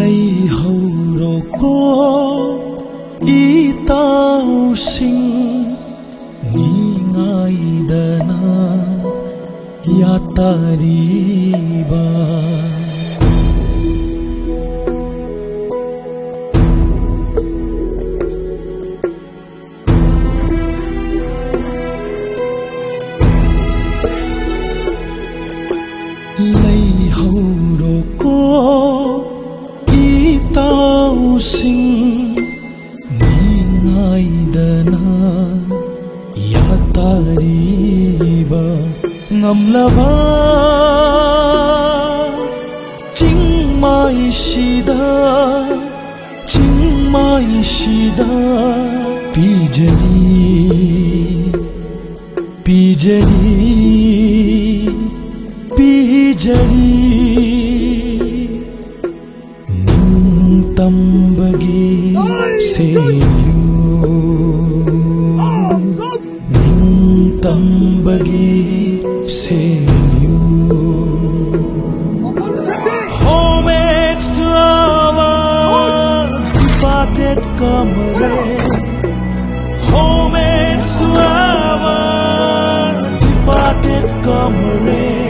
ꯂꯩꯍꯧꯔꯣꯀꯣ ꯏꯇꯥꯎꯁꯤꯡ ꯅꯤꯡꯉꯥꯏꯗꯅ ꯌꯥꯇꯥꯔꯤꯕ ꯂꯩꯍꯧꯔꯣꯀꯣ ꯏꯇꯥꯎꯁꯤꯡ ꯅꯤꯡꯉꯥꯏꯗꯅ ꯌꯥꯇꯥꯔꯤꯕ ꯉꯝꯂꯕ ꯆꯤꯡꯃꯥꯏꯁꯤꯗ ꯄꯤꯖꯔꯤ ꯅꯤꯡꯇꯝꯕꯒꯤ Homage to our departed comrade. Homage to our departed comrade.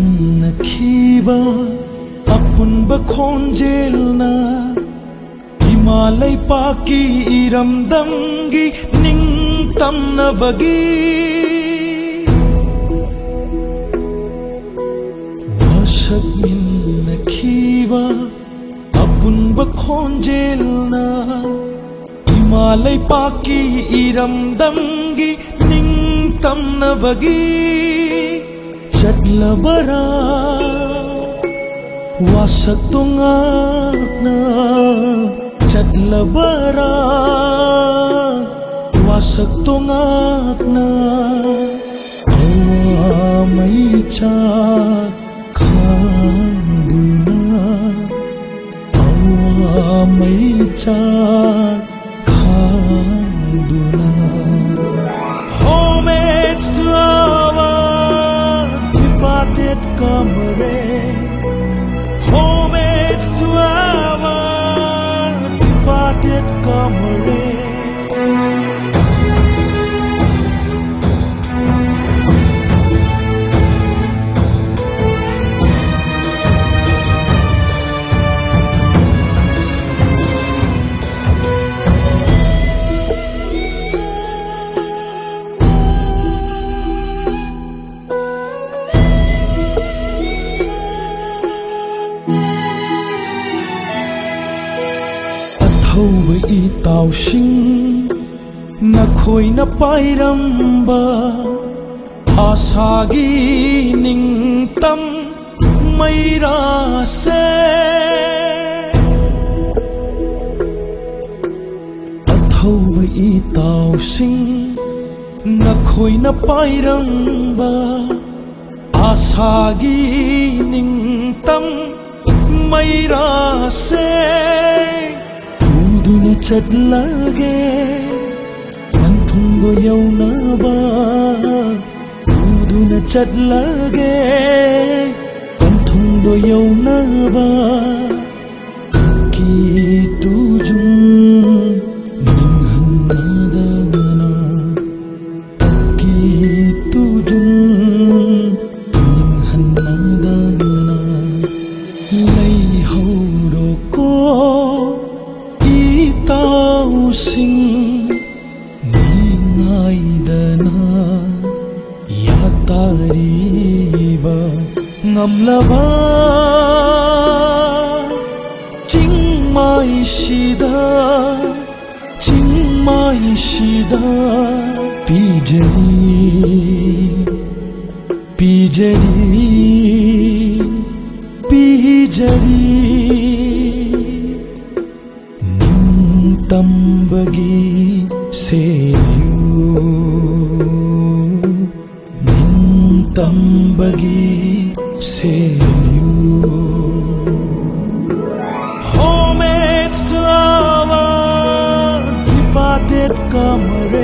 Sakminakhiba apunba khonjelna Himalay paki iramdamgi ningtamnabagi Sakminakhiba apunba khonjelna Himalay paki iramdamgi ningtamnabagi Chadlabara wasatungakna Chadlabara wasatungakna Awamay chat khanduna Awamay chat khanduna Homage to our departed comrade. Homage to our departed comrade. Thouba itausing nakhoina pairamba asagi ningtam mairase Thouba itausing nakhoina pairamba asagi ningtam mairase Duna chadlage Panthungo yaunaba Duna chadlage Panthungo yaunaba Ki tujung Ninghanadana Ki tujung Ninghanadana Layhauroko Itausing ninggaidana yatariba ngamlaba chingmaisida pijari tambagi seniu tambagi seniu homage to our departed comrades